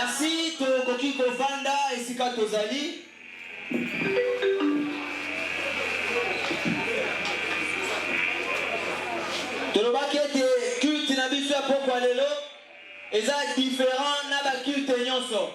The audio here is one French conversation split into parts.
Merci tokoki kofanda esika tozali. Tolobaki ete culte na biso ya pokwa lelo eza différent na ba culte nyonso.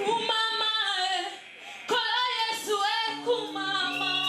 Kumama, kola Yesu kumama.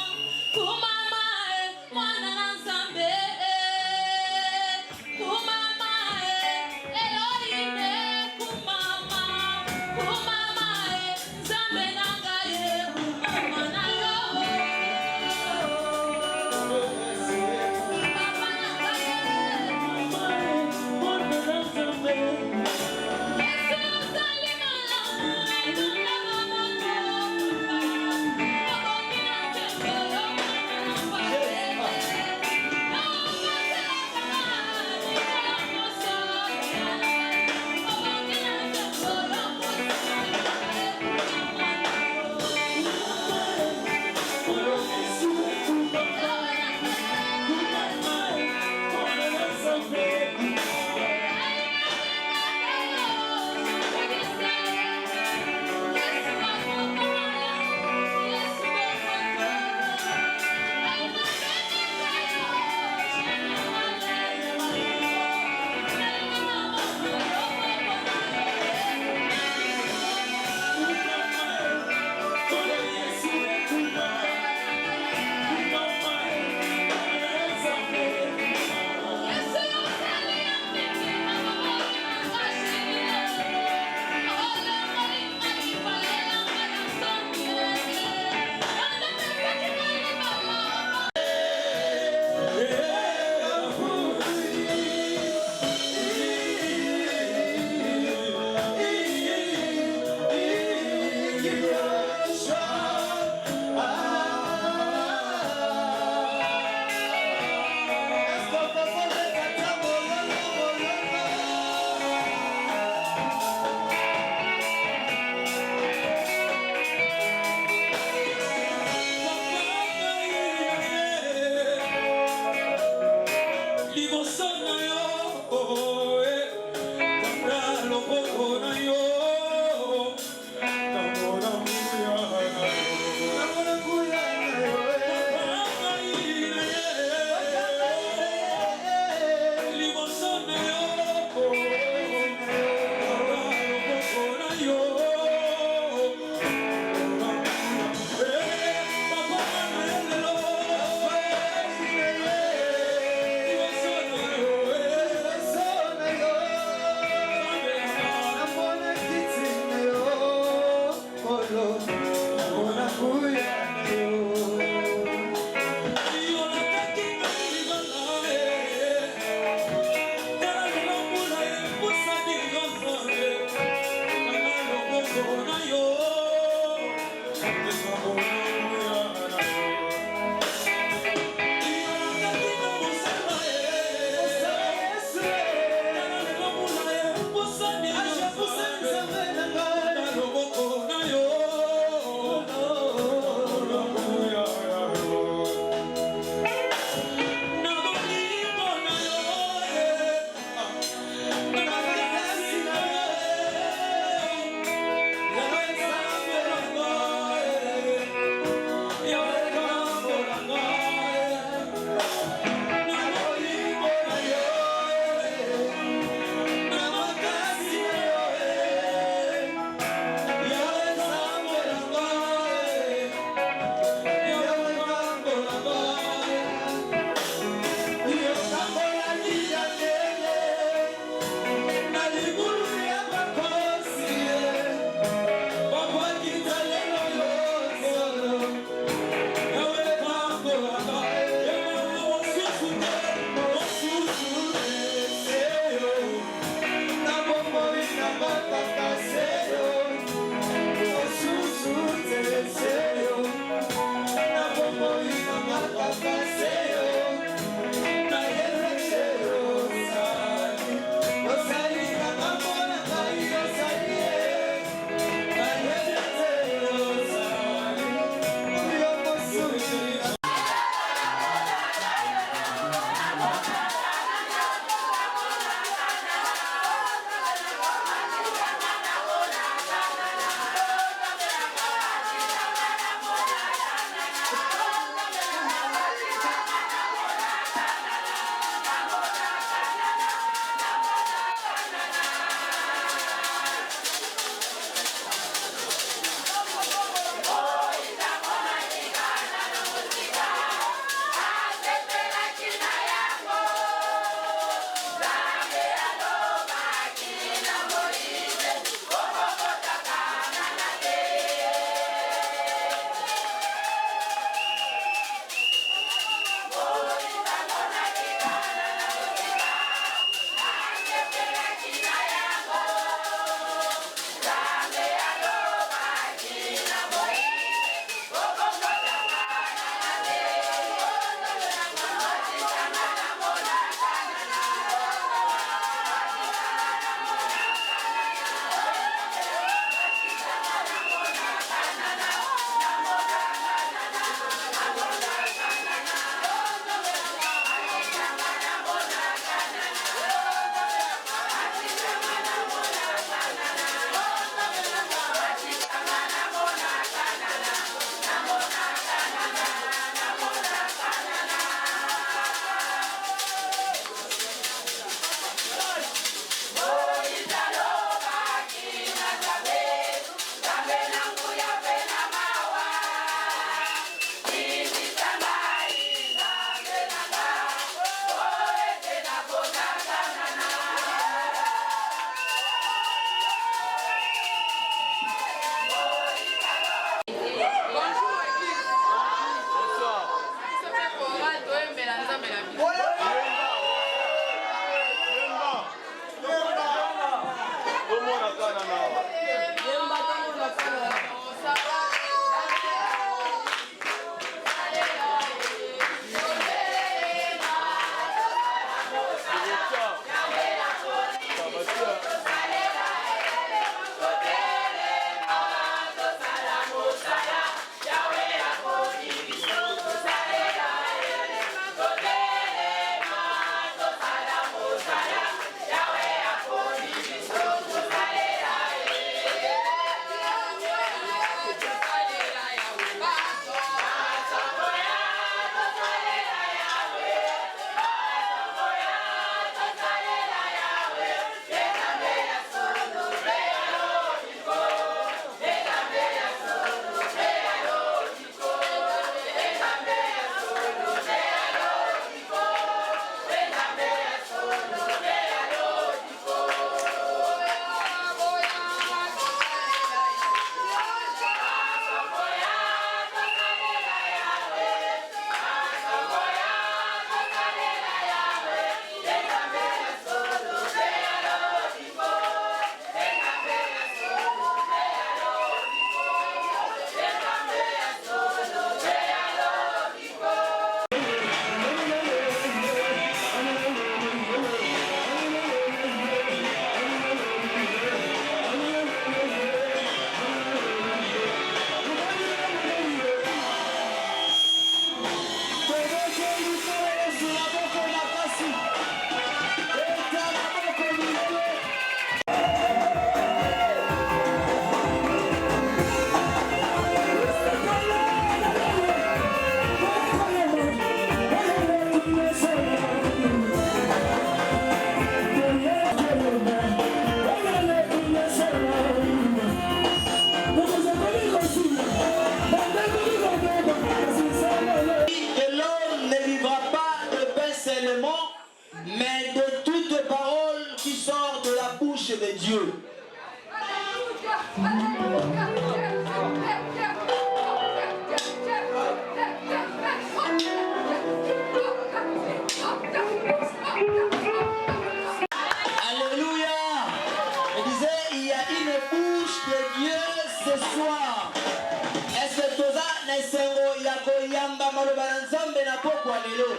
yamba maloba na nzambe na pokwa lelo.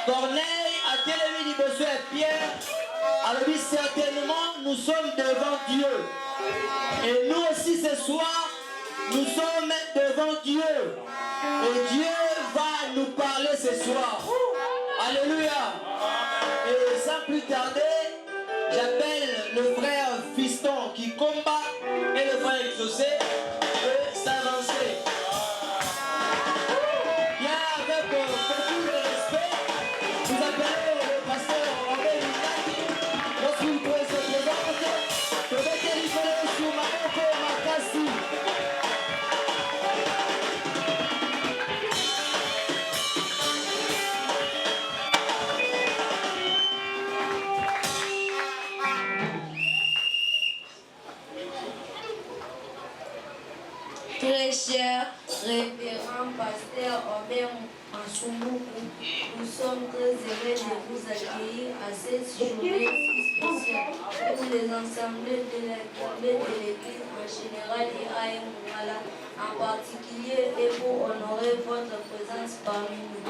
Corneille a télémi liboso ya Pierre. Alors oui, certainement, nous sommes devant Dieu. Et nous aussi ce soir, nous sommes devant Dieu. Et Dieu va nous parler ce soir. Alléluia. Et sans plus tarder, j'appelle le frère Fiston qui combat et le frère Exaucé de s'avancer. Bien avec beaucoup de respect, vous appelez le pasteur Robert Mitaki. Lorsqu'il peut se présenter, je vais téléphoner sur Maroko Makassi. Très cher révérend pasteur Robert Ansumuku, nous sommes très heureux de vous accueillir à cette journée spéciale pour les assemblées de l'Église en général et à Mungala en particulier et pour honorer votre présence parmi nous.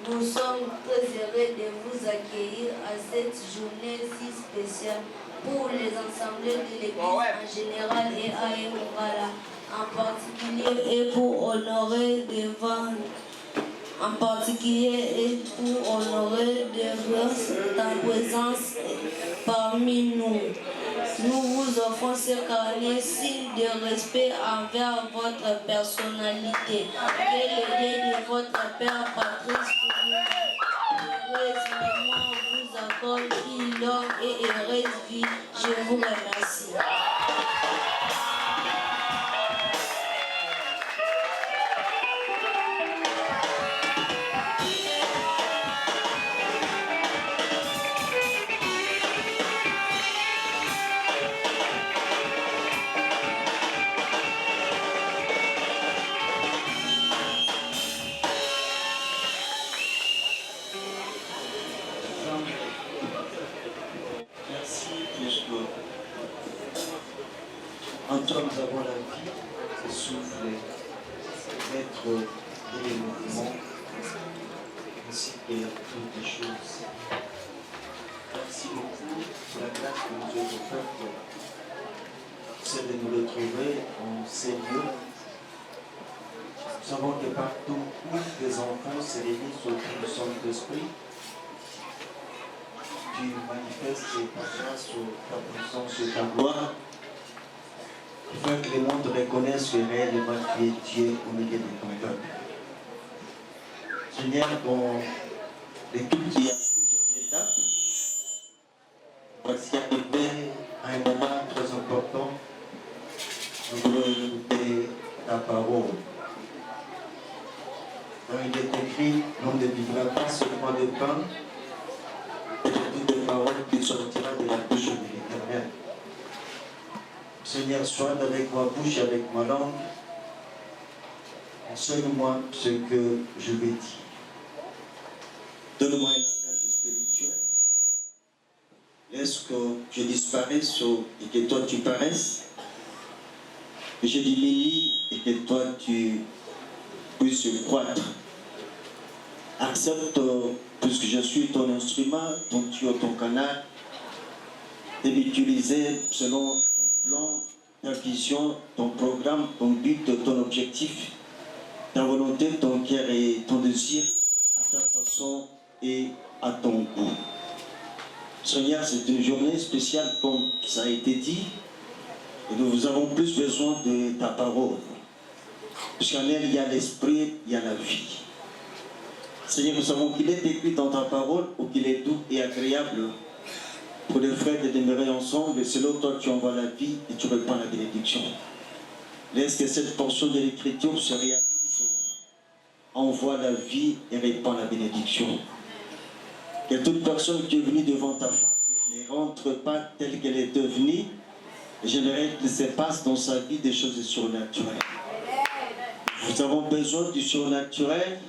Nous sommes très heureux de vous accueillir à cette journée si spéciale pour les assemblées de l'Église en général et à Mungala en particulier et pour honorer devant en particulier et pour honorer ta présence parmi nous. Nous vous offrons ce carnet, signe de respect envers votre personnalité. Que le Dieu de votre Père Patrice heureuse mémoire vous accorde une longue et heureuse vie. Je vous remercie. En toi, nous avons la vie, le souffle, l'être et les mouvements, ainsi que toutes les choses. Merci beaucoup pour la grâce que nous avons offerte, celle de nous retrouver en ces lieux. Nous savons que partout où les enfants se réunissent autour du Saint-Esprit, tu manifestes ta grâce, ta puissance et ta gloire. Afin que le monde reconnaisse que réellement tu es Dieu au milieu de ton peuple. Seigneur, dans le culte, il y a plusieurs étapes. Voici arrivé à un moment très important. Nous voulons écouter ta parole. Quand il est écrit, l'homme ne vivra pas seulement de pain, mais de toutes les paroles qui sortira de la bouche de l'Éternel. Seigneur, sois avec ma bouche et avec ma langue. Enseigne-moi ce que je vais dire. Donne-moi un langage spirituel. Laisse que je disparaisse et que toi tu paraisses. Que je diminue et que toi tu puisses croître. Accepte, puisque je suis ton instrument, ton tuyau, ton canal, de m'utiliser selon plan, ta vision, ton programme, ton but, ton objectif, ta volonté, ton cœur et ton désir, à ta façon et à ton goût. Seigneur, c'est une journée spéciale comme ça a été dit, et nous avons plus besoin de ta parole. Puisqu'en elle, il y a l'esprit, il y a la vie. Seigneur, nous savons qu'il est écrit dans ta parole, ou qu'il est doux et agréable pour les frères de demeurer ensemble, et selon toi tu envoies la vie et tu répands la bénédiction. Laisse que cette portion de l'écriture se réalise, envoie la vie et répand la bénédiction. Que toute personne qui est venue devant ta face ne rentre pas telle qu'elle est devenue, et j'aimerais qu'il se passe dans sa vie des choses surnaturelles. Nous avons besoin du surnaturel,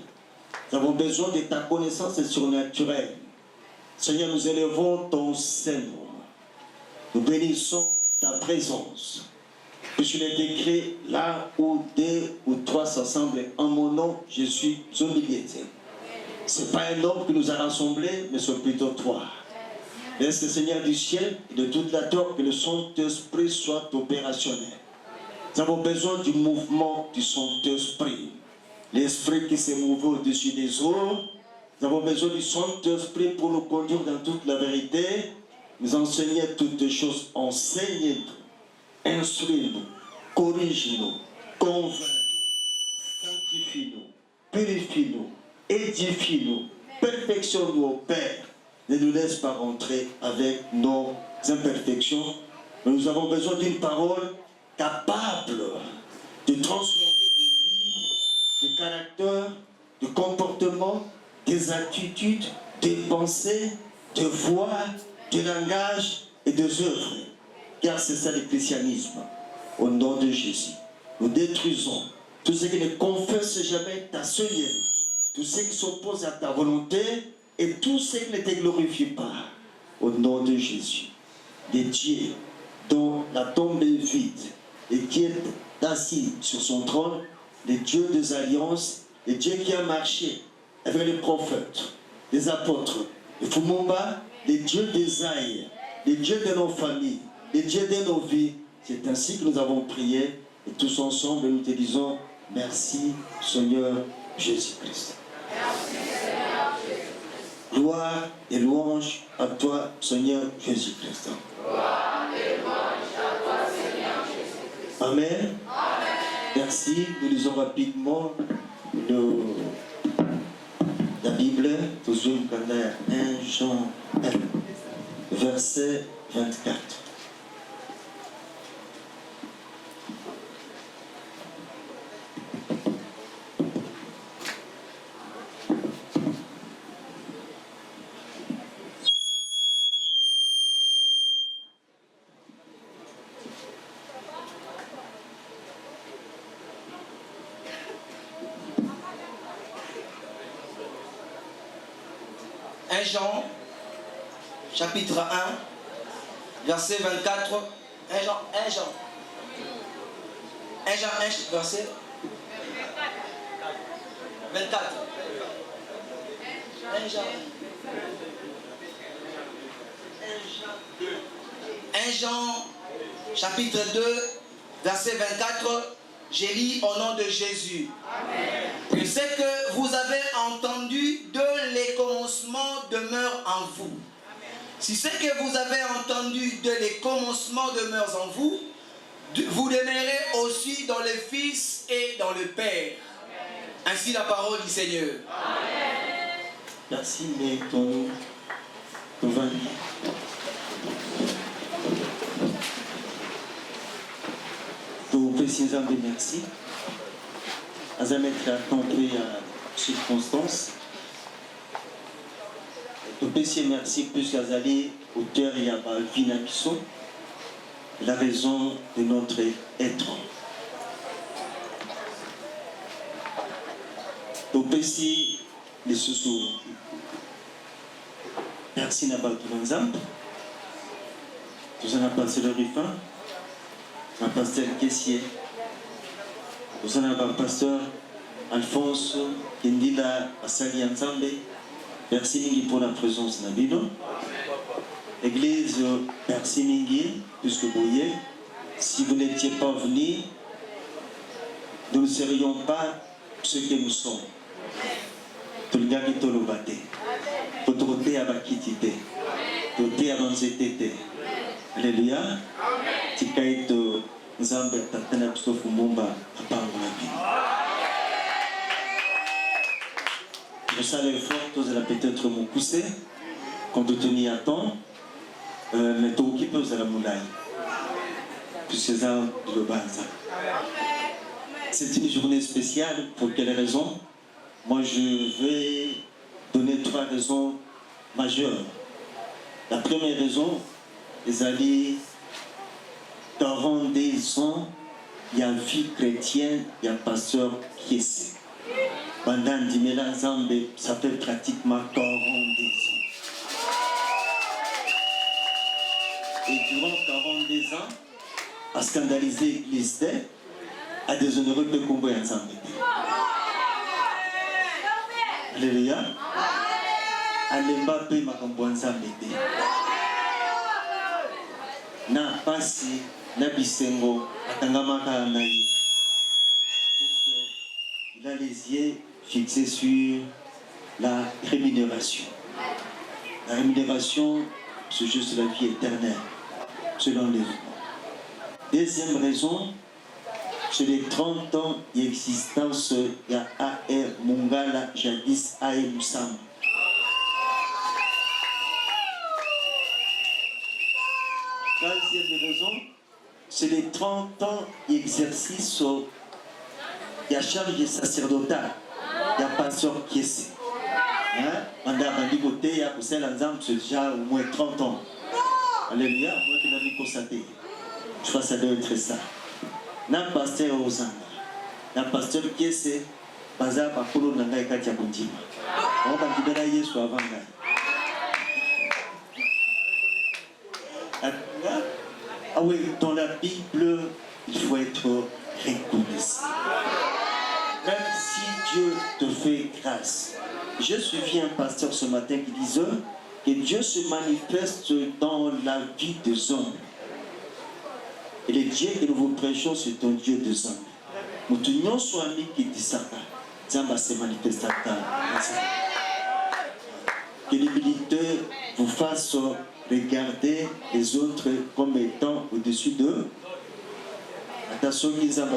nous avons besoin de ta connaissance surnaturelle. Seigneur, nous élevons ton Saint-Nom. Nous bénissons ta présence. Puisqu'il est écrit, là où 2 ou 3 s'assemblent en mon nom, je suis au milieu. Ce n'est pas un homme qui nous a rassemblés, mais c'est plutôt toi. Laisse le Seigneur du ciel et de toute la terre que le Saint-Esprit soit opérationnel. Nous avons besoin du mouvement du Saint-Esprit. L'Esprit qui s'est mouvé au-dessus des eaux. Nous avons besoin du Saint-Esprit pour nous conduire dans toute la vérité, nous enseigner toutes choses, enseigne-nous, instruis-nous, corrige-nous, convainc-nous, sanctifie-nous, purifie-nous, édifie-nous, perfectionne-nous au Père. Ne nous laisse pas rentrer avec nos imperfections. Mais nous avons besoin d'une parole capable de transformer des vies, des caractères, de comportements, des attitudes, des pensées, de voix, de langage et des œuvres. Car c'est ça le christianisme. Au nom de Jésus, nous détruisons tout ce qui ne confesse jamais ta Seigneur, tout ce qui s'oppose à ta volonté et tout ce qui ne te glorifie pas. Au nom de Jésus, de Dieu dont la tombe est vide et qui est assis sur son trône, le Dieu des alliances, le Dieu qui a marché avec les prophètes, les apôtres, les Fumumba, les dieux des aïeux, les dieux de nos familles, les dieux de nos vies. C'est ainsi que nous avons prié et tous ensemble nous te disons merci Seigneur Jésus-Christ. Gloire et louange à toi Seigneur Jésus-Christ. Gloire et louange à toi Seigneur Jésus-Christ. Amen. Amen. Merci. Nous lisons rapidement la Bible, toujours dans 1 Jean 1, verset 24. Jean, chapitre 1, verset 24. 1 Jean, verset 24. 1 Jean, chapitre 2, verset 24. Je lis au nom de Jésus. Amen. Que ce que vous avez entendu de les commencements demeure en vous. Amen. Si ce que vous avez entendu de les commencements demeure en vous, vous demeurez aussi dans le Fils et dans le Père. Amen. Ainsi la parole du Seigneur. Amen. Merci, mais ton vin. Pour préciser un merci, à mettre à tomber à circonstance. Pour préciser merci plus qu'à aller au cœur et à la vie la raison de notre être. Pour préciser les sous merci n'a pas tout l'ensemble. Tout ça n'a pas passé le rifin. Un pasteur caissier. Nous avons un pasteur Alphonse Kendila Asali Ensemble. Merci Mingi pour la présence de Nabino. Église, merci Mingi, puisque vous voyez, si vous n'étiez pas venus, nous ne serions pas ce que nous sommes. Tout le gars qui te le battait. Pour te à Bakitite. Pour te avancer. Alléluia. Tikaito Nzambe tatana bisofu mumba apango na bino. Je savais fort tous la peut-être mon poussé compte tenu à temps mais tout qui peut la moulay. Puisque ça de base. C'est une journée spéciale pour quelle raison? Moi je vais donner 3 raisons majeures. La première raison, les alliés 42 ans, il y a une vie chrétienne, il y a un pasteur qui est ici. Pendant 10 000 ans, ça fait pratiquement 42 ans. Et durant 42 ans, à scandaliser l'église, à déshonorer le combat ensemble. Alléluia. Alemba pe makambo ensemble. Na pasi, na bisengo, atangamaka naï. Il a les yeux fixés sur la rémunération. La rémunération, c'est juste la vie éternelle, selon les mots. Deuxième raison, c'est les 30 ans d'existence de A.R. Mungala, jadis A.R. Moussam. Troisième raison, c'est les 30 ans d'exercice de la charge sacerdotale. Il y a pasteur qui est pendant la côté, il y a c'est déjà au moins 30 ans. Alléluia, moi qui n'ai pas constaté. Je crois que ça doit être ça. Na pasteur aux Andes. Na pasteur qui est bazar par Polo Nanga et Katia Bundima. On va libérer Yesu avant. Ah oui, dans la Bible, il faut être reconnaissant. Même si Dieu te fait grâce. J'ai suivi un pasteur ce matin qui disait que Dieu se manifeste dans la vie des hommes. Et le Dieu que nous vous prêchons, c'est un Dieu des hommes. Nous tenions sur un qui dit ça. Dieu se manifeste à ta. Que les militaires vous fassent regarder les autres comme étant au-dessus d'eux. Attention, ils ont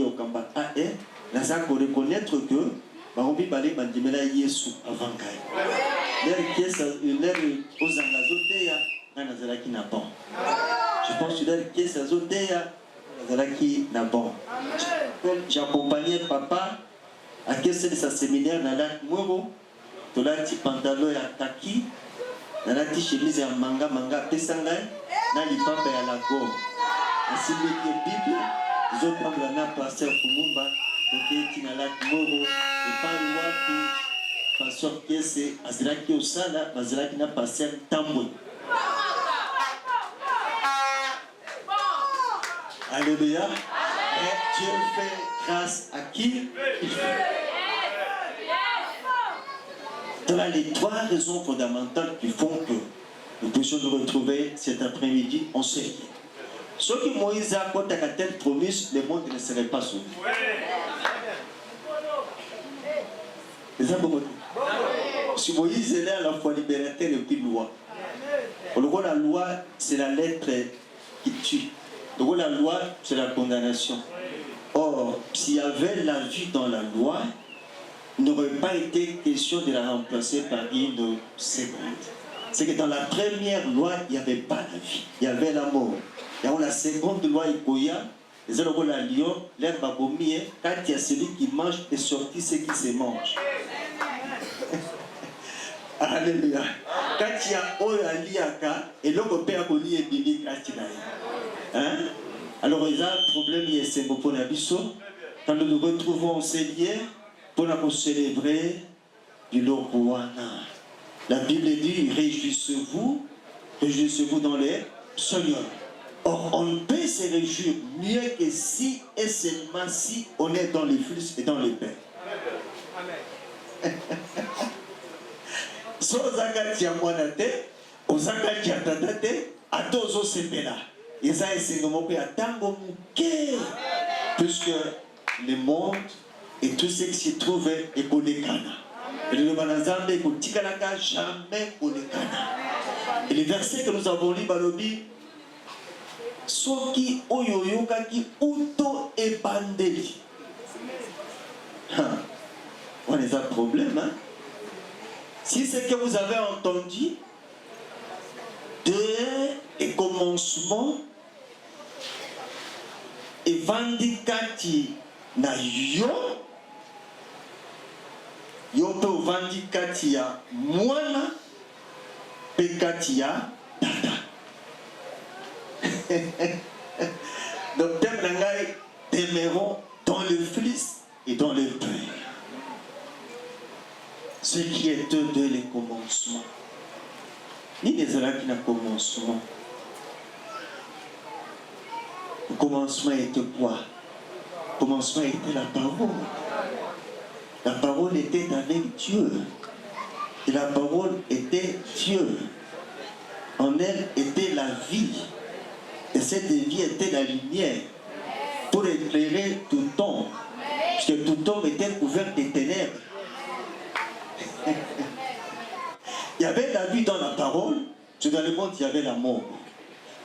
au combat. Nous allons reconnaître que Barobi Balé Bandimela Yesu avant Kai. L'air aux Angazotea, Nanazalaki n'a bon. Je pense que l'air qui est Azotea, Nanazalaki n'a bon. J'ai accompagné papa à qu'est-ce que sa séminaire dans la Mwero, dans la petite pantalon à kaki, dans la petite chemise à manga, pesangay, dans les papas à la go. Ainsi que la Bible, ils ont pris la pasteur Kumumba. Ok, Tinala Moro, et pas le pasteur qui est Aziraki Osala, Aziraki n'a passé un tambour. Alléluia. Et Dieu fait grâce à qui? Voilà les trois raisons fondamentales qui font que nous puissions nous retrouver cet après-midi en série. Ce que Moïse a quand à telle promesse, le monde ne serait pas sauvé. Si Moïse est là, à la fois libérateur et puis loi. La loi, c'est la lettre qui tue. La loi, c'est la condamnation. Or, s'il y avait la vie dans la loi, il n'aurait pas été question de la remplacer par une seconde. C'est que dans la première loi, il n'y avait pas la vie, il y avait la mort. Et dans la seconde loi, il y a les animaux, la lion, l'herbe à vomir, quand il y a celui qui mange et sorti ce qui se mange. Alléluia. Quand il y a Oyaliaka, et l'homme père Oli et Bibi Katilaï. Alors, il y a un problème, il y a ce mot pour l'abisson. Quand nous nous retrouvons en ces liens, pour nous célébrer du Lorouana. La Bible dit, réjouissez-vous dans les Seigneurs. Or, on peut se réjouir mieux que si et seulement si on est dans les Fils et dans les Pères. So zakati ya mwanate, ozakati ya tatate, atozo sepela. Eza esengomo pe atango muke. Puisque le monde et tout ce qui s'y trouve est konekana. Et le banazambe est kotikalaka jamais konekana. Et le verset que nous avons lu balobi, soki oyoyoka ki uto e bandeli. On a un problème, hein? Si c'est que vous avez entendu de commencement et vandikati na yo pe vandikati ya mwana pe kati ya tata. Donc demeurons dans le Fils et dans le Père. Ce qui est de les commencements. Ni des là qui n'a commencement. commencement était quoi? Le commencement était la parole. La parole était avec Dieu. Et la parole était Dieu. En elle était la vie. Et cette vie était la lumière pour éclairer tout homme. Parce que tout homme était couvert des ténèbres. Il y avait la vie dans la parole. Dans le monde, il y avait la mort.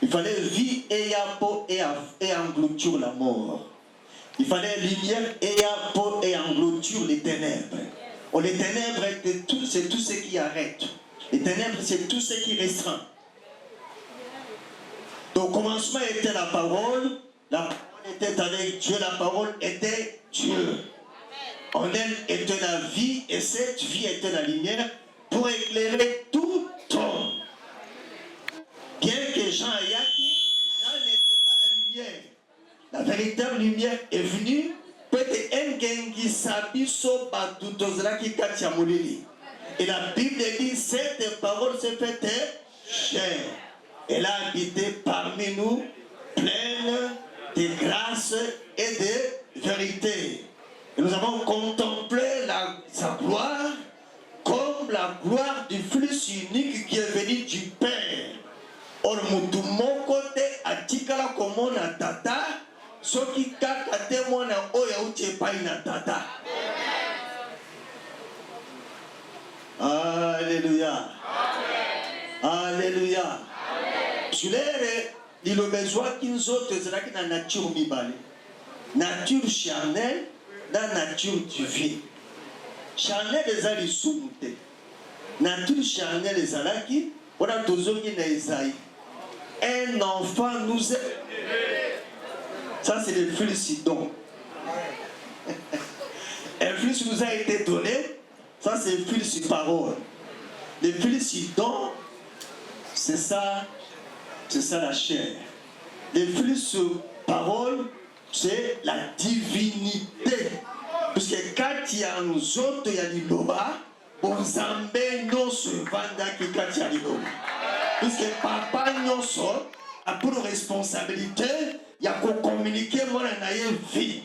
Il fallait vie et engloutir la mort. Il fallait lumière et engloutir les ténèbres. Oh, les ténèbres, c'est tout ce qui arrête. Les ténèbres, c'est tout ce qui restreint. Donc, au commencement était la parole était avec Dieu, la parole était Dieu. En elle était la vie, et cette vie était la lumière pour éclairer tout homme. Bien que Jean aya dit, Jean n'était pas la lumière. La véritable lumière est venue. Et la Bible dit, cette parole s'est faite chair. Elle a habité parmi nous, pleine de grâce et de vérité. Et nous avons contemplé sa gloire comme la gloire du Fils unique qui est venu du Père. Or, mon côté a tikala comme na tata, ce qui kaka te mona oya uche pa na tata. Alléluia. Alléluia. Sur l'air, il a besoin qu'une autre soit dans la nature mibale. Nature charnelle, dans la nature divine. Charnelle les a les sous-moutés. Nature charnelle les a là qui, on a tous qui n'a Isaïe. Un enfant nous est. Ça, c'est le fils don. Un fils nous a été donné. Ça, c'est le fils parole. Le fils don, c'est ça la chair. Le fils parole, c'est la divinité. Parce que quand il y a nous autres, il y a du loba, bon zambé non se vanda qui quand il y a du loba. Parce que papa non sort, a pour responsabilité, il y a qu'à communiquer mon vie,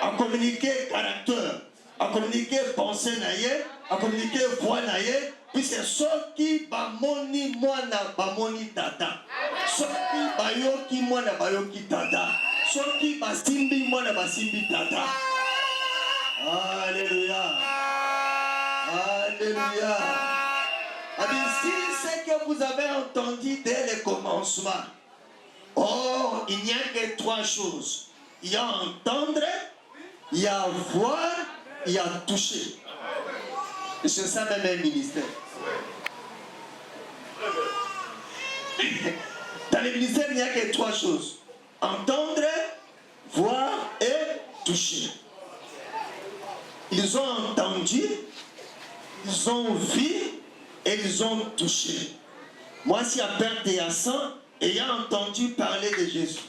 à communiquer caractère, à communiquer pensée naïe, à communiquer voix naïe, puisque ceux qui bamoni mwana bamoni tata, ceux qui bayoki mwana bayoki tata, ceux qui basimbi mwana basimbi tata. Alléluia. Alléluia. Si c'est que vous avez entendu dès le commencement, oh, il n'y a que trois choses. Il y a entendre, il y a voir, il y a toucher. Et c'est ça même un ministère. Dans le ministère, il n'y a que trois choses. Entendre, voir et toucher. Ils ont entendu, ils ont vu et ils ont touché. Moi, si à perte et à sang, ayant entendu parler de Jésus.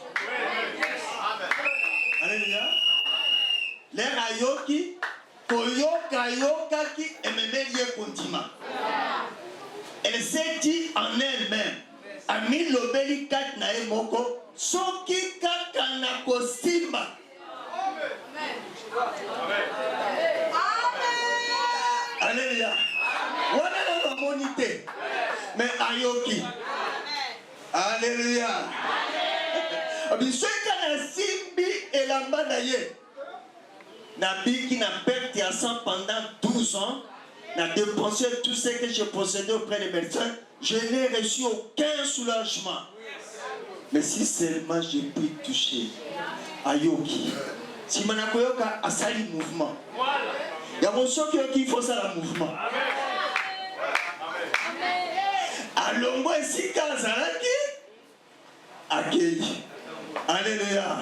Alléluia. Les rayoki, koyoka yokaki et memelie kontima. Elle s'est dit en elle-même, ami lobeli kat na emoko, soki kaka na kosimba. Alléluia. Voilà la monité. Mais ayoki. Alléluia. Ceux qui ont simbi et la banaye. Nabi qui n'a perdu à 100 pendant 12 ans, n'a dépensé tout ce que j'ai possédé auprès des médecins. Je n'ai reçu aucun soulagement. Mais si seulement j'ai pu toucher ayoki. Si manakoyoka a sali mouvement. Il y a mon soeur qui faut ça le mouvement. Alors moi ici Kazaraki accueilli. Alléluia.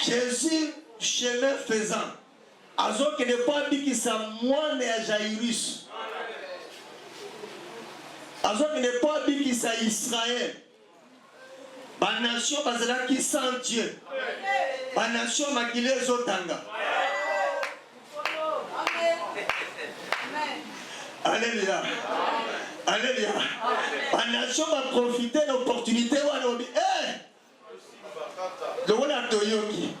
Jésus chemin faisant. Azo qui n'est pas dit que ça moi né à Jairus. Azo qui n'est pas dit que ça Israël. Ma nation basera qui sans Dieu. Ma nation maquillée zotanga. Alléluia. Alléluia. La nation va profiter de l'opportunité où elle a dit, Le wana toyoki.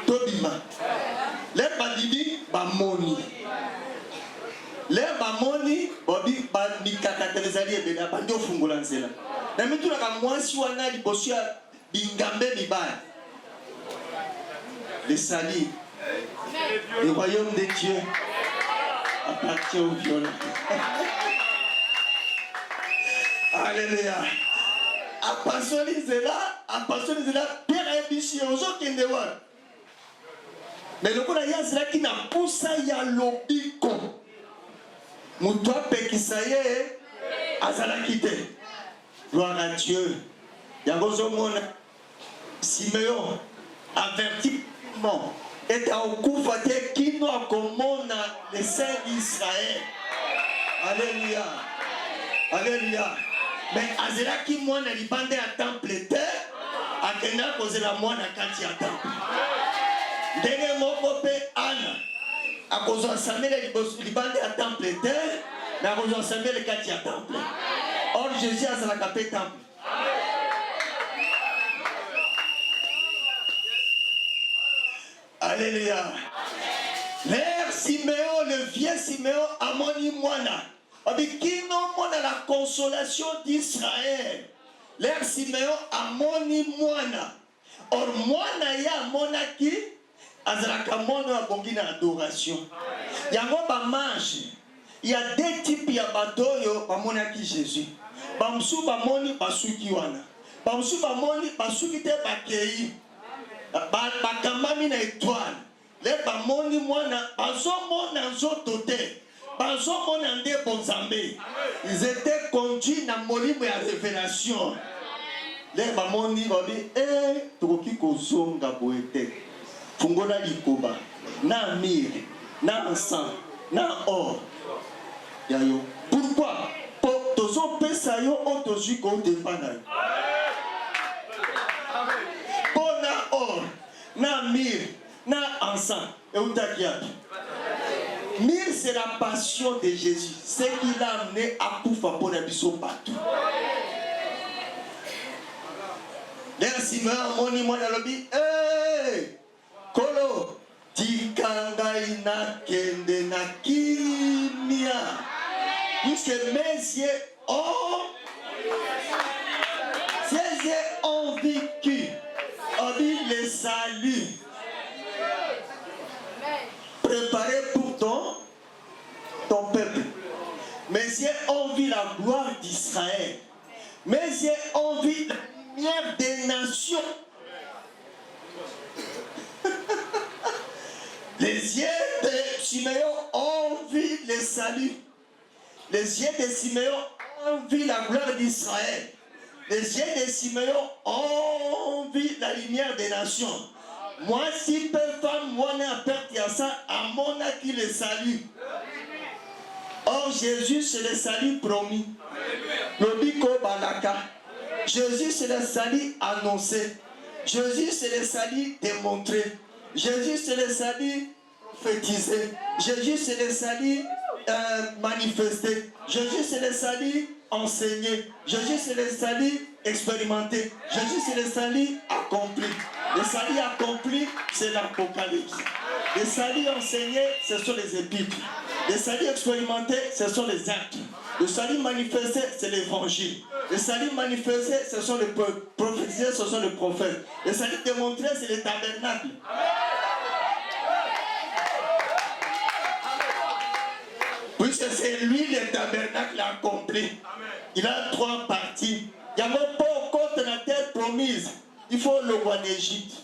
Tobima. Les badidi bamoni. Les bamoni bobi ba mikakatelezali ebeda bando fungola nzela. Na mitula ka mwasi wana liboso ya bingambe mibaya. Le salut, le royaume de Dieu appartient aux violents. Alléluia. Apassolise là, Pierre et Bichi, aux autres qui ne voient. Mais le coup d'Ayazla qui n'a pas ça, il y a l'obiko. Moutoua Pekisaye, Azala quitté. Gloire à Dieu. Il y a Gozomon, Simeon, averti. Et à Okufate qui nous accommode les saints d'Israël. Alléluia. Alléluia. Mais Azela qui moi n'a libandé à temple terre, à Kena cause la moi n'a kati à temple. Denge moko pe Anna, à cause de Samuel libandé à temple terre, n'a cause de Samuel kati à temple. Or Jésus a sa capé temple. Alléluia. L'air Siméon, le vieux Siméon, Amoni Moana. Qui non la consolation d'Israël. L'air Siméon, Amoni Moana. Or, Moana ya monaki, Azraka mono abongina adoration. Yango ba marche. Il y a deux types ya badoyo ba monaki Jésus. Bamsu ba moni basuki wana. Bamsu ba moni basuki te bakei. Bakamami na étoile. Les bamoni mwana bazomona nzoto te. Bazomona nde bonzambe. Ils étaient conduits na molimo ya révélation. Les bamoni babi tokoki kozonga boete. Fungola likoba na mire na encens na or. Yayo. Pourquoi? Pour tozo pesa yo o tozui ko defana. Na mire, na encens. Et où t'as qui a? Mire, c'est la passion de Jésus. Ce qui l'a amené à Koufa pour les bisous partout. Merci, moni, moi, lobby. Hey! Kolo! Tikanga ina kende na kimia. Puisque mes yeux ont vécu. Le salut préparé pour ton peuple. Mes yeux ont vu la gloire d'Israël. Mes yeux ont vu la lumière des nations. Les yeux de Siméon ont vu le salut. Les yeux de Siméon ont vu la gloire d'Israël. Les yeux de Siméon ont vu la lumière des nations. Moi, si peu femme, moi, n'a perdu à ça, à mon qui le salue. Or, Jésus, c'est le salut promis. Le biko balaka. Jésus, c'est le salut annoncé. Jésus, c'est le salut démontré. Jésus, c'est le salut prophétisé. Jésus, c'est le salut manifesté. Jésus, c'est le salut enseigné. Jésus, c'est le salut expérimenté. Jésus, c'est le salut accompli. Le salut accompli, c'est l'Apocalypse. Le salut enseigné, ce sont les épîtres. Le salut expérimenté, ce sont les actes. Le salut manifesté, c'est l'évangile. Le salut manifesté, ce sont les prophétisés, ce sont les prophètes. Le salut démontré, c'est le tabernacle. Puisque c'est lui le tabernacle accompli. Il a 3 parties. Il y a même pas contre la terre promise. Il faut le roi d'Égypte.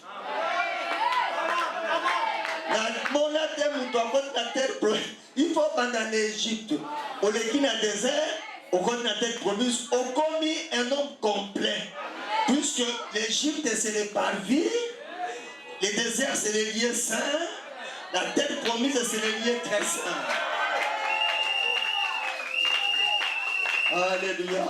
Il faut pendant l'Égypte. Au Lékin à désert, au côté de la terre promise, au commis un homme complet. Puisque l'Égypte c'est les parvis, le désert c'est les lieux saints, la terre promise c'est les lieux très saints. Alléluia.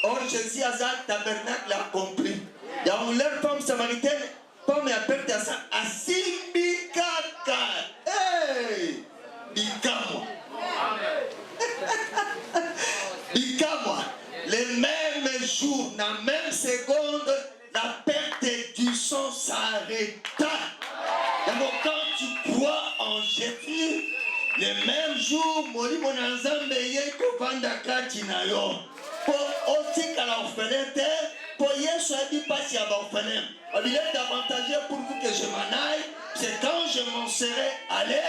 Or Jésus a ça tabernacle accompli. Il y a une femme samaritaine, comme elle appelle ça, à Simbikaka. Hey! Bikamo. Bikamo. Les mêmes jours, dans la même seconde, la perte du sang en Jésus, le même jour, Molimo Nanzambe Yeko Vandaka Tinayo. Pour aussi qu'à l'orphelin, pour Yesu a dit pas si à l'orphelin. Il est avantageux pour vous que je m'en aille. C'est quand je m'en serai allé,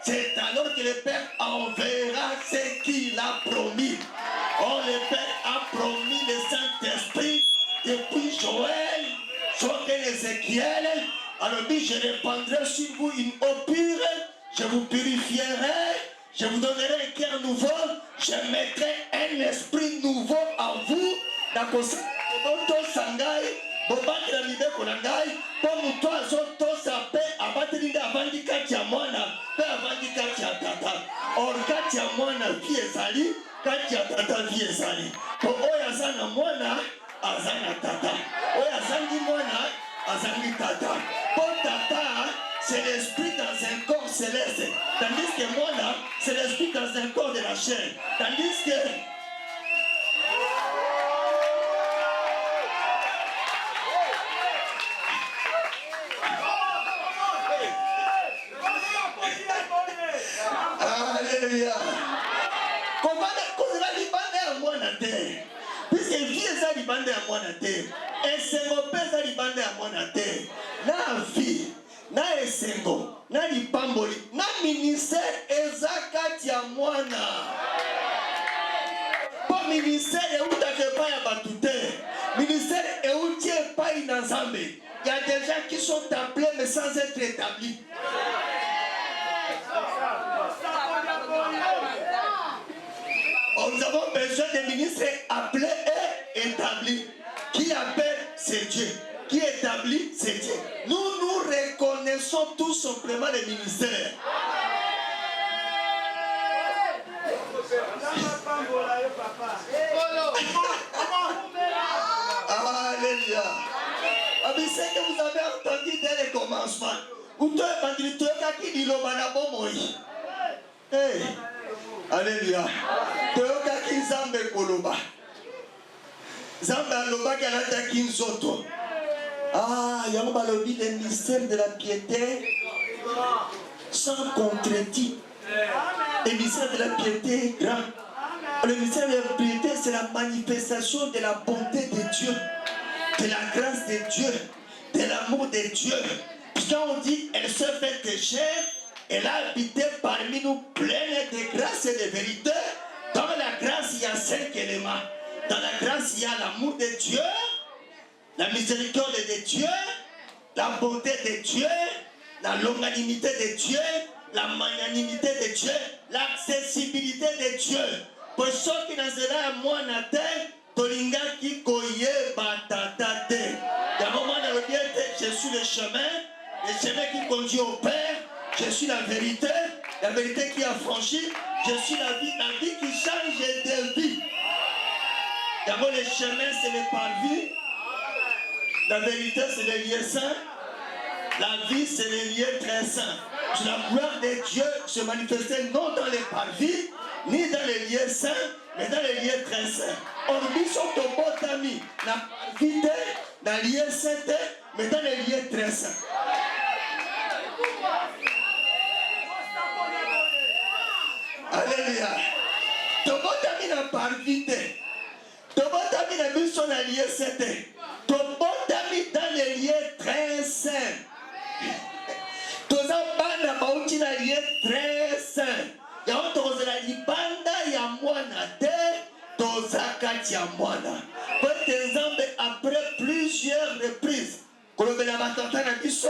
c'est alors que le Père enverra ce qu'il a promis. Oh, le Père a promis le Saint-Esprit depuis Joël, jusqu'à Ézéchiel. Alors, je répandrai sur vous une eau pure, je vous purifierai, je vous donnerai un cœur nouveau, je mettrai un esprit nouveau en vous. Or kati ya mwana vie ezali, kati ya tata vie ezali. Po oyo aza na mwana, aza na tata. Oyo azangi mwana, azangi tata. Po tata, c'est l'esprit dans un corps céleste. Tandis que mwana, c'est l'esprit dans un corps de la chair. Tandis que Alléluia. Comment la libande à moi na terre? Puisque vie est libande à moi na terre. Et c'est mon père à libande à moi na terre. Na vie, na esengo, na lipamboli, na ministère ezakati ya mwana. Pas ministère et où t'as pas ya batute. Ministère et où tu es pas inazambe. Il y a des gens qui sont appelés mais sans être établis. Nous avons besoin de ministres appelés et établis. Qui appelle, c'est Dieu. Qui établit, c'est Dieu. Nous reconnaissons tout simplement les ministères. Alléluia. C'est que vous avez entendu dès le commencement. Hey. Alléluia. Toyokaki Nzambe koloba. Nzambe aloba kalata kinzoto. Ah, yango balobi le mystère de la piété sans contredit. Le mystère de la piété est grand. Le mystère de la piété, c'est la manifestation de la bonté de Dieu, de la grâce de Dieu, de l'amour de Dieu. Puis quand on dit elle se fait de chair, elle a habité parmi nous pleine de grâce et de vérité. Dans la grâce, il y a 5 éléments. Dans la grâce, il y a l'amour de Dieu, la miséricorde de Dieu, la bonté de Dieu, la longanimité de Dieu, la magnanimité de Dieu, l'accessibilité de Dieu. Pour ceux qui n'en seraient à moi, Tolinga qui koye batatate. Il y a un moment dans le bien, je suis le chemin qui conduit au Père. Je suis la vérité qui a franchi. Je suis la vie qui change de vie. D'abord, le chemin, c'est le parvis. La vérité, c'est le lieu saint. La vie, c'est le lieu très saint. La gloire de Dieu se manifestait non dans les parvis, ni dans les lieux saints, mais dans les lieux très saints. On dit sur ton bon ami, la parvité, dans les lieux saints, mais dans les lieux très saints. Alléluia. Tobotami na parvité. Tobotami na mission na lieu saint. Tobotami dans les lieux très saints. Tozabana bauti na lieu très saint. Yao tozela libanda ya mwana te, tozakati ya mwana. Pote Nzambe après plusieurs reprises. Kolobela batata na biso,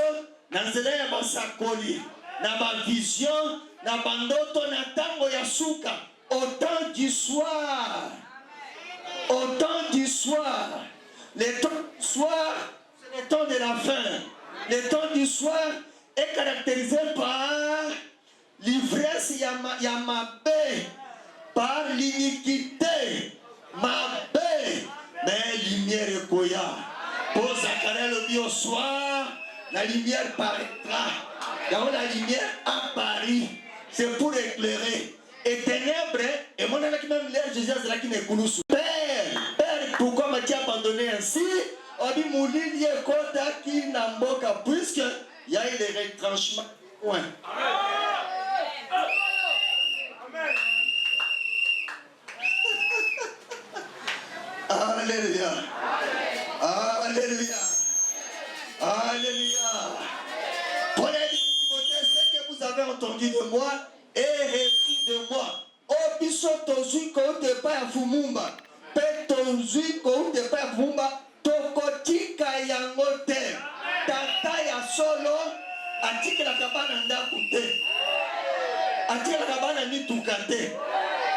na nzela ya basakoli, na ba vision, na bandoto na tango ya suka. Au temps du soir. Au temps du soir. Le temps du soir, c'est le temps de la fin. Le temps du soir est caractérisé par l'ivresse yamabe, par l'iniquité, mabe, mais lumière et koya. Pour Zacharie le dit au soir, la lumière paraîtra. Quand la lumière apparaît, c'est pour éclairer. Et ténèbres, et mon ami qui même l'air, Jésus c'est là qui n'est coulou. Père, pourquoi m'as-tu abandonné ainsi? On dit, Moulin, il y a kota qui n'a pas puisque il y a eu des retranchements. Point. Alléluia. Alléluia. Alléluia. Paul a dit, Timothée, ce que vous avez entendu de moi est reçu de moi. Oh, biso tozui ko te pa ya fumumba. Pe tozui ko te pa ya fumumba. Tokotika yango te. Tata ya solo atikela kabana ndaku te. Atikela kabana mituka te.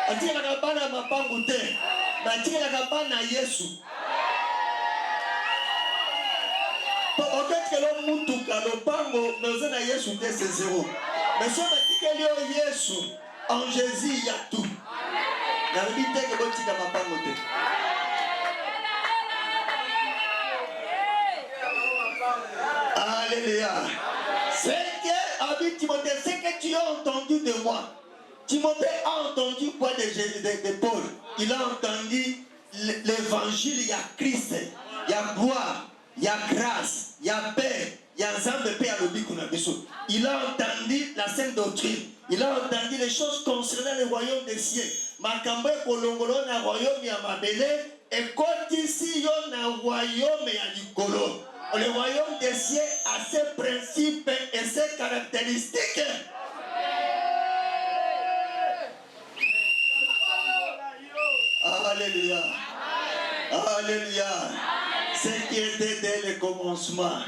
Atikela kabana mapangu te. Atikela kabana Yesu. Peut-être que l'homme mutuka le pango mais na Yesu te c'est zéro. Mais si on atikeli yo Yesu en Jésus il y a tout. Na bite ke botika mapango te. Alléluia. C'est que, Timothée, c'est que tu as entendu de moi. Timothée a entendu quoi de Paul? Il a entendu l'évangile, il y a Christ, il y a gloire, il y a grâce, il y a paix, il y a ensemble paix à l'obéissance. Il a entendu la sainte doctrine. Il a entendu les choses concernant le royaume des cieux. Makambo kolongolo na royaume ya mabele et quand ici yo na royaume ya likolo. Le royaume des cieux a ses principes et ses caractéristiques. Alléluia. Alléluia. Ce qui était dès le commencement,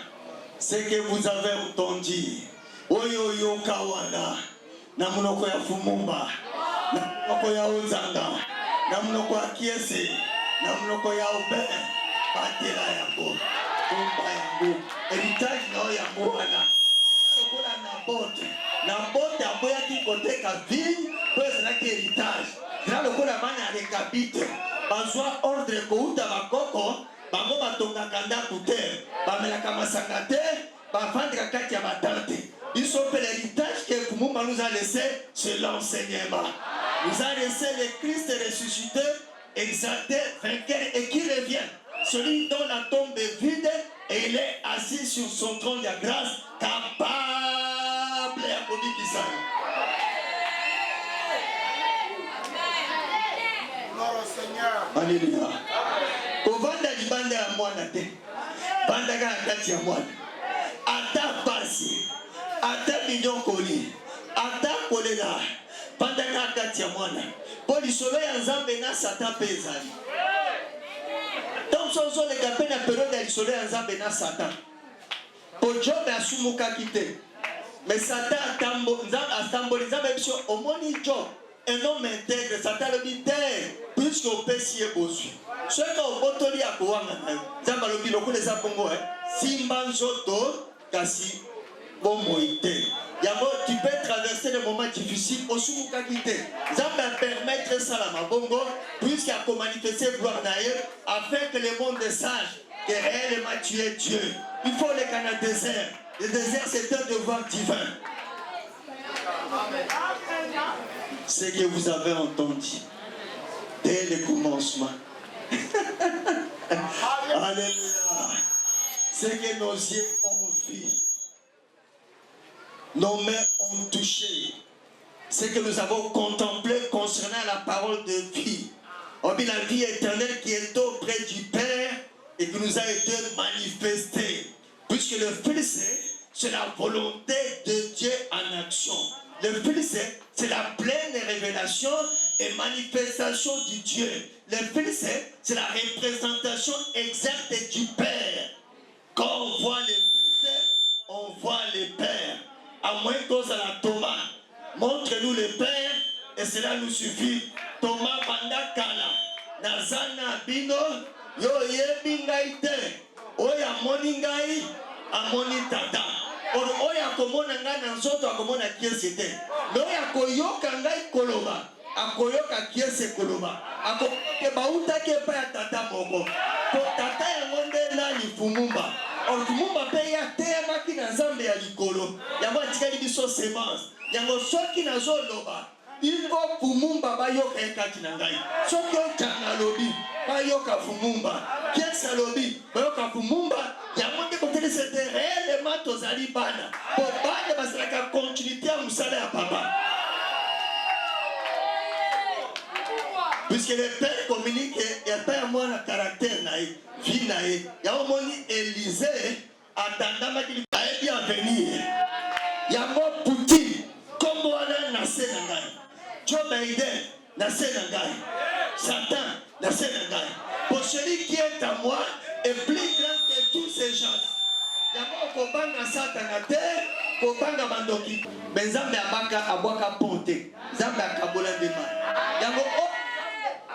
ce que vous avez entendu. Oyo yo kawana. Na munoko ya fumumba. Na munoko ya uzanga. Na munoko ya kiese. Na munoko ya ube. Patela yango. Kumba yango. Héritage na yango wana. Okola na bote. Na bote aboya ki kote ka vie. Pwese na ki héritage. Zina lokola mana rekabite. Bazwa ordre kouta bakoko. Bango batonga kanda kute. Bamelaka masanga te. Bafandika kati ya batante. Ils sont l'héritage que Kumumba nous a laissé, c'est l'enseignement. Nous a laissé le Christ ressuscité, exalté, vainqueur et qui revient. Celui dont la tombe est vide et il est assis sur son trône de grâce, capable à Kobi Kissan. Gloire au Seigneur. Alléluia. Kovanda libanda ya mwana te. Banda ka kati ya mwana. Ata pasi. Ata mignon koli. Ata kolela. Banda ka kati ya mwana. Po lisolo ya Nzambe na Satan pe ezali. Donc sozo le kapena na période ya lisolo ya Nzambe na Satan. Po Job asumukaki te. Mais Satan atambo Nzambe biso omoni Job. Un homme intègre, Satan le dit puisque au péché est bossu. Ce qu'on botoli à Kouanga, Nzamba le dit le coup des Apongo, Simban Zoto, Kassi, Bomoïté. Yamo, tu peux traverser des moments difficiles au Soumukakité. Nzamba permettre ça à Mabongo, puisqu'il a manifesté gloire naïe, afin que le monde sache que réellement tu es Dieu. Il faut le canal désert. Le désert, c'est un devoir divin. Ce que vous avez entendu dès le commencement. Alléluia. Ce que nos yeux ont vu, nos mains ont touché, ce que nous avons contemplé concernant la parole de vie. Oh bien, la vie éternelle qui est auprès du Père et qui nous a été manifestée. Puisque le Fils, c'est la volonté de Dieu en action. Le Fils, c'est la pleine révélation et manifestation du Dieu. Le Fils, c'est la représentation exacte du Père. Quand on voit le Fils, on voit le Père. À moins qu'on soit la Thomas. Montre-nous le Père et cela nous suffit. Thomas Pandakala. Nazana Bino. Yo yebingai te. Oya moningai. Amoni tata. Oya komona ngai na nzoto akomona kiesi te. Oya koyoka ngai koloba. Akoyoka kiesi koloba. Akoyoke bauta ke pa ya tata moko. Ko tata ya ngonde nani Fumumba. Fumumba pe ya te ya maki na Nzambe ya likolo. Yango atikali biso semence. Yango soki na zoloba. Il faut Fumumba bayoka ekati na ngai. Soki otanga lobi. bayoka fumumba kiesa lobi bayoka fumumba yango nde kotele c'était réellement tozali bana po bana basalaka continuité ya mosala ya papa puisque le père communique et père moi na caractère na ye vie na ye yango moni Élysée atandamaki ayebi avenir yango Poutine kombo wana na se na ngai Joe Biden na se na ngai Satan na se na ngai pour celui qui est à moi est plus grand que tous ces gens yango kobanga Satan te kobanga bandoki benzambe abaka abwaka ponte zambe akabola ndema yango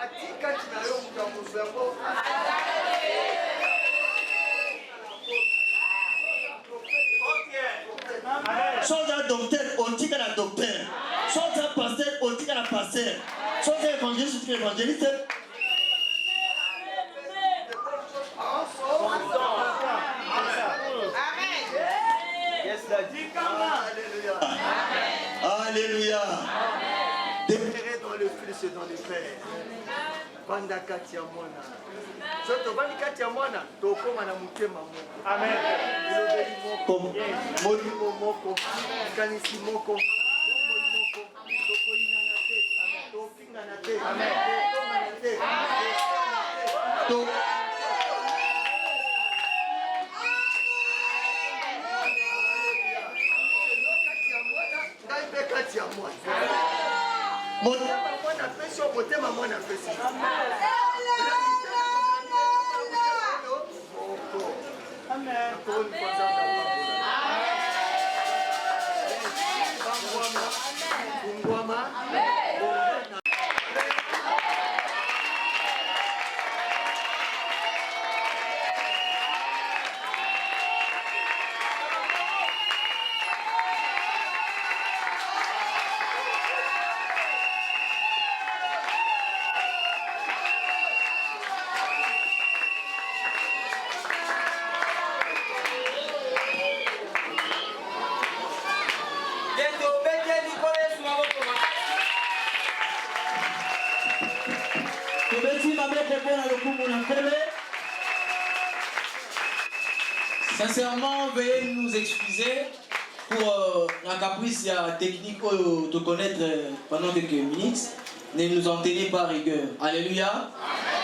atika kinayo mukamusembo sans un docteur, on dit que la docteur. Sans un pasteur, on dit que la pasteur. Sans un évangéliste, on dit que l'évangéliste. Alléluia. Déclaré dans le Fils et dans le Père. Banda kati ya mwana. Soto bandi kati ya mwana tokoma na mutema moko. Amen. Bilobeli moko. Molimo moko. Kanisi moko. Bomoi moko. Tokoina na te. Amen. Tokinga na te. Amen. Tokonga na te. Amen. Kati ya mwana. Mwana pesi motema mwana pesi. Amen. Sincèrement, veuillez nous excuser pour la caprice technique de connaître pendant quelques minutes. Ne nous en tenez pas rigueur. Alléluia.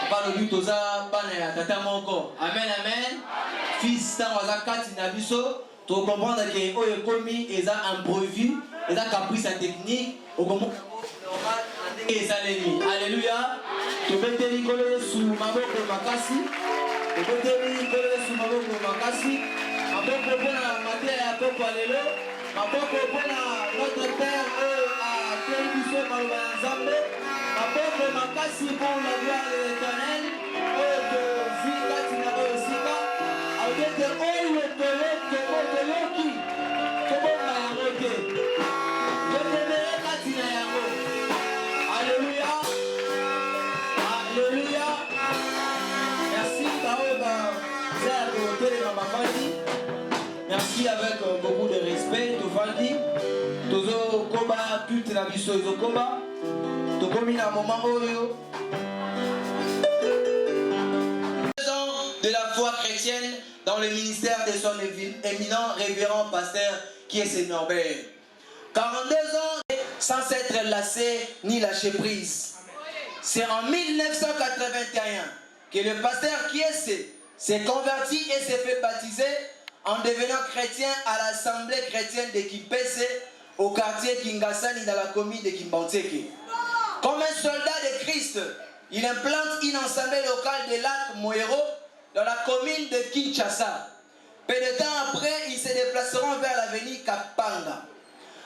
Pas le but aux abana tata moko. Amen, amen. Fils tawaza kati na biso. Tu comprendre que oyo komi eza imprévu, eza caprice technique. Au moment normal, ezalemi. Alléluia. Tu peux te rigoler sous maboko makasi. Tu peux te rigoler sous maboko makasi. Maboko pona maté ya poko alelo. Maboko pona notre père a télévisé par le Nzambe. Maboko makasi pour la gloire de l'Éternel. Oyo zika tina oyo zika. Audete oyo tole kebo toloki. Kebo na yango te. Je t'aimerai katina yango. Alléluia. Alléluia. Merci merci avec beaucoup de respect. Tovandi, Tozo Koba, culte la biso Tozo Koba, Tokomi na moment oyo. De la foi chrétienne dans le ministère de son éminent révérend pasteur qui est Seigneur Norbert. 42 ans sans s'être lassé ni lâché prise. C'est en 1981 que le pasteur Kiese s'est converti et s'est fait baptiser en devenant chrétien à l'assemblée chrétienne de Kipese au quartier Kingasani dans la commune de Kimbanteke. Comme un soldat de Christ, il implante une assemblée locale de Lac Moero dans la commune de Kinshasa. Peu de temps après, ils se déplaceront vers l'avenue Kapanga.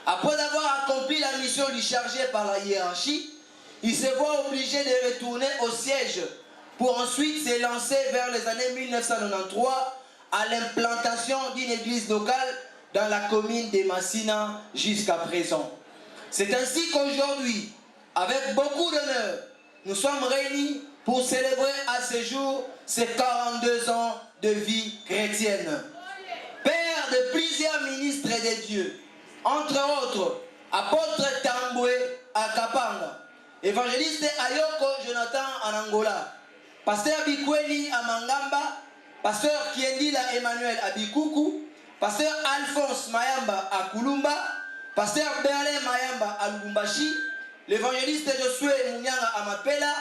Après avoir accompli la mission lui chargée par la hiérarchie, il se voit obligé de retourner au siège pour ensuite se lancer vers les années 1993 à l'implantation d'une église locale dans la commune de Massina jusqu'à présent. C'est ainsi qu'aujourd'hui, avec beaucoup d'honneur, nous sommes réunis pour célébrer à ce jour ces 42 ans de vie chrétienne. Père de plusieurs ministres de Dieu, entre autres, apôtre Tamboué à Kapanga, évangéliste Ayoko Jonathan en Angola, Pasteur Bikweni Amangamba, Pasteur Kiendila Emmanuel Abikuku, Pasteur Alphonse Mayamba à Kulumba, Pasteur Berlin Mayamba à Lubumbashi, l'évangéliste Josué Mounyanga à Mapela,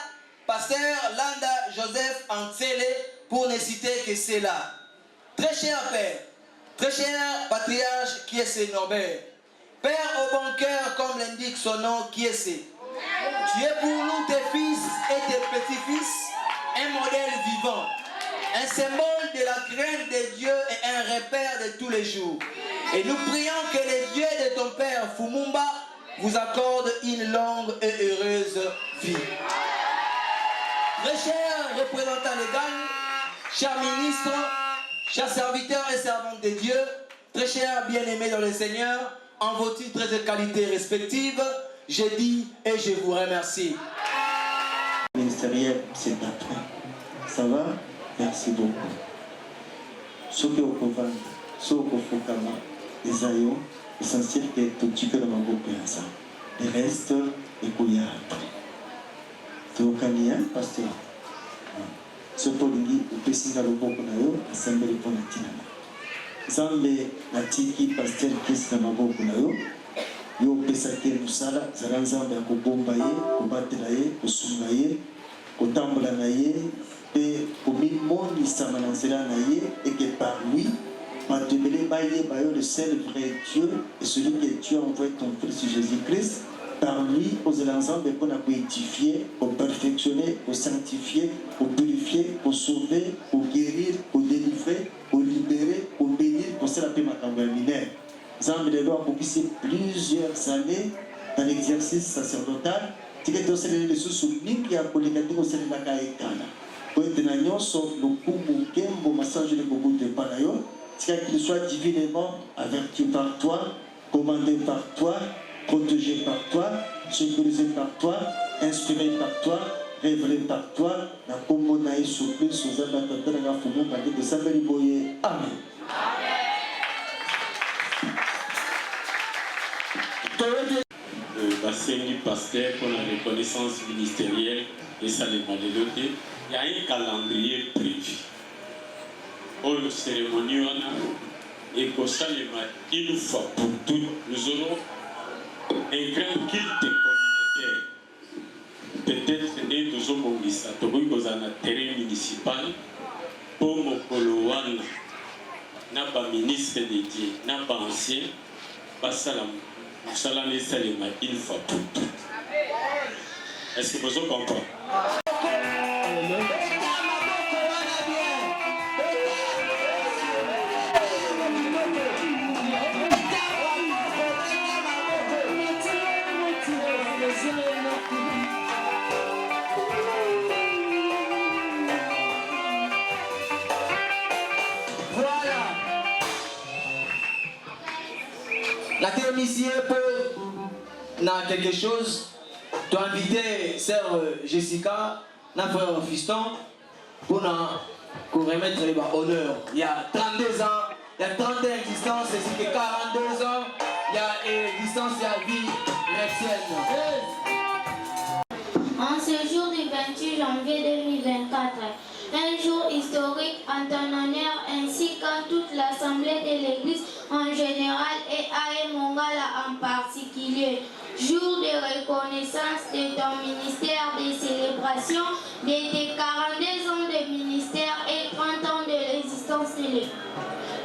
Pasteur Landa Joseph Antsele, pour ne citer que cela. Très cher Père, très cher patriarche qui est ce Norbert, Père au bon cœur comme l'indique son nom qui est ce. Tu es pour nous tes fils et tes petits-fils un modèle vivant, un symbole de la crainte de Dieu et un repère de tous les jours. Et nous prions que le Dieu de ton Père Fumumba vous accorde une longue et heureuse vie. Très chers représentants légaux, chers ministres, chers serviteurs et servantes de Dieu, très chers bien-aimés dans le Seigneur, en vos titres de qualité respectives, je dis et je vous remercie. Ministériel, c'est après. Ça va? Merci beaucoup. Ce que vous pouvez vendre, ce que vous pouvez les aïeux, l'essentiel que tout tu peux dans ma boucle. Le reste, et couillard après. Tu es au Kenya, pasteur. Ce polingi, vous pouvez signer le boucle na yo, assemblée pour la tinana. Zambe, la tiki, pasteur, qui est dans ma boucle na yo. Yo pesake musala zala nzambe ya kobomba ye kobatela ye kosunga ye kotambola na ye pe komimonisa na nzela na ye et que par lui bato ebele bayeba yo le seul vrai Dieu et celui que Dieu a envoyé ton Fils Jésus-Christ par lui ozela nzambe mpona koédifier koperfectionner kosanctifier kopurifier kosauver koguérir kodélivrer kolibérer kobénir kosala mpe makambo ya minere. Zambe de loi pour plusieurs années dans l'exercice sacerdotal. Tu as aussi les sous-soumis qui a collecté au sein de la Kaïkana. Pour être dans le coup, le massage de beaucoup de Panayon, qu'il soit divinement averti par toi, commandé par toi, protégé par toi, sécurisé par toi, inspiré par toi, révélé par toi. La commonaï souple sous un attentat de la Foumou, de Sabeli Boye. Amen. Bassengi pasteur pour la reconnaissance ministérielle et ça les modèles. Il y a un calendrier prévu. Pour la cérémonie, et que ça une fois pour toutes, nous aurons un grand culte communautaire. Peut-être des deux hommes qui sont dans un terrain municipal pour Mokolowana, n'a pas ministre dédié, n'a pas ancien, pas salam. Salam et salam une fois pour toutes. Est-ce que vous comprenez? La théonicienne pour na quelque chose, tu as invité sœur Jessica, notre frère Fiston, pour nous remettre l'honneur. Il y a 32 ans, il y a 30 ans d'existence, c'est que 42 ans, il y a existence, il y a vie chrétienne. En ce jour du 28 janvier 2024, un jour historique en ton honneur ainsi qu'à toute l'assemblée de l'Église en général et à Mongala en particulier. Jour de reconnaissance de ton ministère de célébration de tes 42 ans de ministère et 30 ans de l'existence de l'Église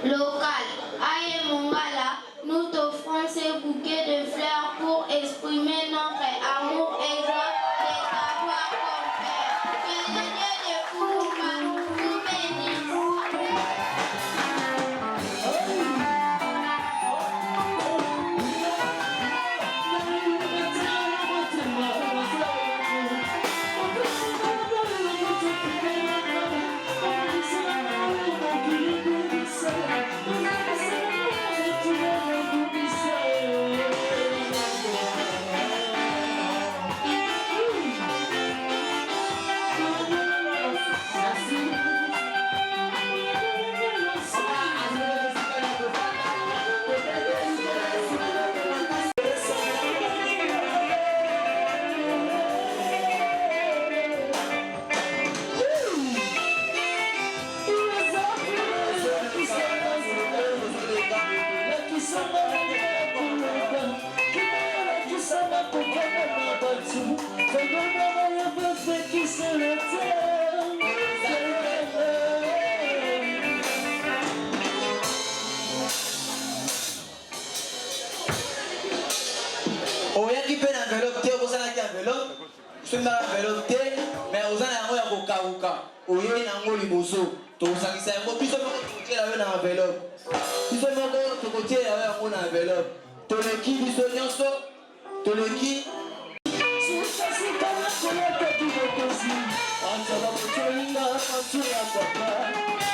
locale. À Mongala, nous t'offrons ce bouquet de fleurs pour exprimer notre amour et joie de t'avoir comme Père. Que le Dieu de Fumumba nous bénisse. oyaki mpe na enveloppe te okosalaki enveloppe soki na enveloppe te mais oza na yango ya kokauka oyei nango liboso tokosangisa yango biso moko tokotiela yo na enveloppe biso moko tokotiela yo yango na enveloppe toleki biso nyonso toleki Papa